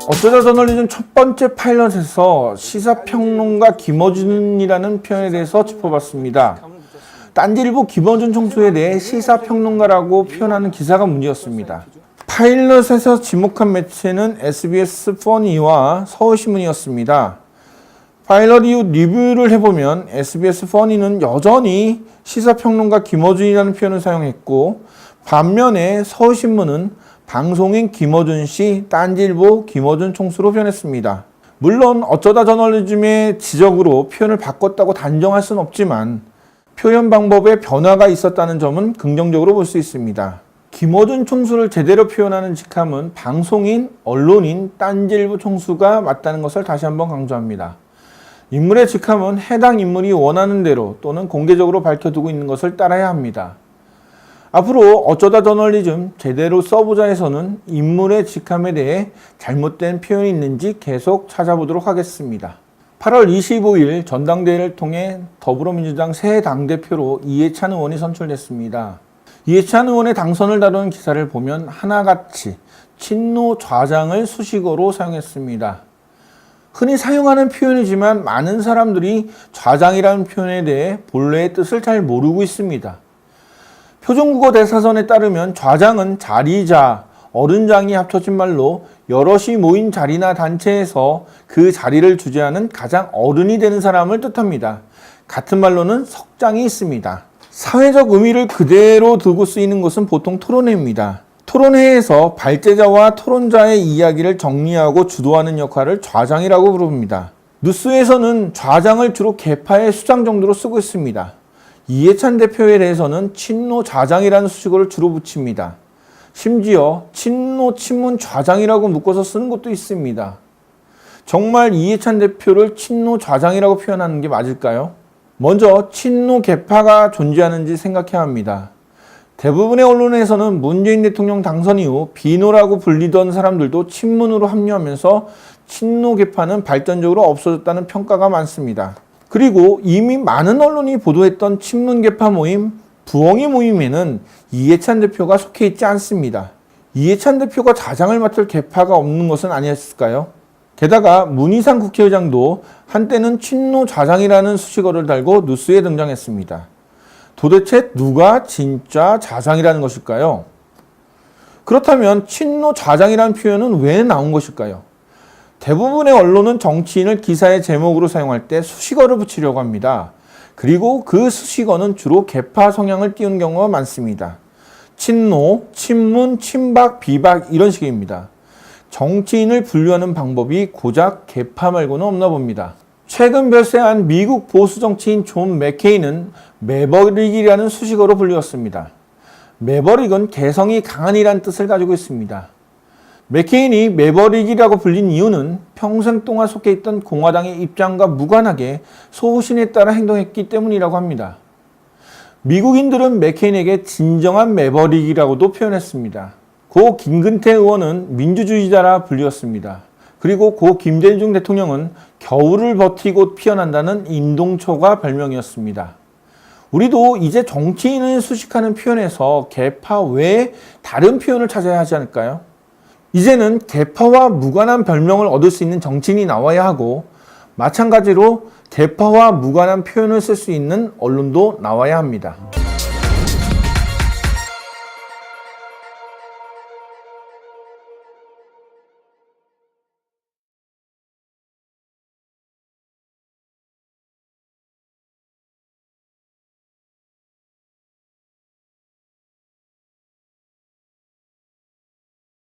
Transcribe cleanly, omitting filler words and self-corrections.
어쩌다 저널리즘 첫 번째 파일럿에서 시사평론가 김어준이라는 표현에 대해서 짚어봤습니다. 딴지일보 김어준 총수에 대해 시사평론가라고 표현하는 기사가 문제였습니다. 파일럿에서 지목한 매체는 SBS 퍼니와 서울신문이었습니다. 파일럿 이후 리뷰를 해보면 SBS 퍼니는 여전히 시사평론가 김어준이라는 표현을 사용했고, 반면에 서울신문은 방송인 김어준 씨, 딴지일보 김어준 총수로 표현했습니다. 물론 어쩌다 저널리즘의 지적으로 표현을 바꿨다고 단정할 수는 없지만 표현 방법에 변화가 있었다는 점은 긍정적으로 볼 수 있습니다. 김어준 총수를 제대로 표현하는 직함은 방송인, 언론인, 딴지일보 총수가 맞다는 것을 다시 한번 강조합니다. 인물의 직함은 해당 인물이 원하는 대로 또는 공개적으로 밝혀두고 있는 것을 따라야 합니다. 앞으로 어쩌다 저널리즘 제대로 써보자 해서는 인물의 직함에 대해 잘못된 표현이 있는지 계속 찾아보도록 하겠습니다. 8월 25일 전당대회를 통해 더불어민주당 새 당대표로 이해찬 의원이 선출됐습니다. 이해찬 의원의 당선을 다루는 기사를 보면 하나같이 친노 좌장을 수식어로 사용했습니다. 흔히 사용하는 표현이지만 많은 사람들이 좌장이라는 표현에 대해 본래의 뜻을 잘 모르고 있습니다. 표준국어 대사전에 따르면 좌장은 자리자, 어른장이 합쳐진 말로 여럿이 모인 자리나 단체에서 그 자리를 주재하는 가장 어른이 되는 사람을 뜻합니다. 같은 말로는 석장이 있습니다. 사회적 의미를 그대로 두고 쓰이는 것은 보통 토론회입니다. 토론회에서 발제자와 토론자의 이야기를 정리하고 주도하는 역할을 좌장이라고 부릅니다. 뉴스에서는 좌장을 주로 계파의 수장 정도로 쓰고 있습니다. 이해찬 대표에 대해서는 친노 좌장이라는 수식어를 주로 붙입니다. 심지어 친노 친문 좌장이라고 묶어서 쓰는 것도 있습니다. 정말 이해찬 대표를 친노 좌장이라고 표현하는 게 맞을까요? 먼저 친노 계파가 존재하는지 생각해야 합니다. 대부분의 언론에서는 문재인 대통령 당선 이후 비노라고 불리던 사람들도 친문으로 합류하면서 친노 계파는 발전적으로 없어졌다는 평가가 많습니다. 그리고 이미 많은 언론이 보도했던 친문계파 모임, 부엉이 모임에는 이해찬 대표가 속해 있지 않습니다. 이해찬 대표가 좌장을 맡을 계파가 없는 것은 아니었을까요? 게다가 문희상 국회의장도 한때는 친노 좌장이라는 수식어를 달고 뉴스에 등장했습니다. 도대체 누가 진짜 좌장이라는 것일까요? 그렇다면 친노 좌장이라는 표현은 왜 나온 것일까요? 대부분의 언론은 정치인을 기사의 제목으로 사용할 때 수식어를 붙이려고 합니다. 그리고 그 수식어는 주로 계파 성향을 띄운 경우가 많습니다. 친노, 친문, 친박, 비박 이런 식입니다. 정치인을 분류하는 방법이 고작 계파 말고는 없나 봅니다. 최근 별세한 미국 보수 정치인 존 맥케인은 매버릭이라는 수식어로 불리웠습니다. 매버릭은 개성이 강한이라는 뜻을 가지고 있습니다. 맥케인이 매버릭이라고 불린 이유는 평생 동안 속해 있던 공화당의 입장과 무관하게 소신에 따라 행동했기 때문이라고 합니다. 미국인들은 맥케인에게 진정한 매버릭이라고도 표현했습니다. 고 김근태 의원은 민주주의자라 불리웠습니다. 그리고 고 김대중 대통령은 겨울을 버티고 피어난다는 임동초가 별명이었습니다. 우리도 이제 정치인을 수식하는 표현에서 계파 외에 다른 표현을 찾아야 하지 않을까요? 이제는 계파와 무관한 별명을 얻을 수 있는 정치인이 나와야 하고, 마찬가지로 계파와 무관한 표현을 쓸 수 있는 언론도 나와야 합니다.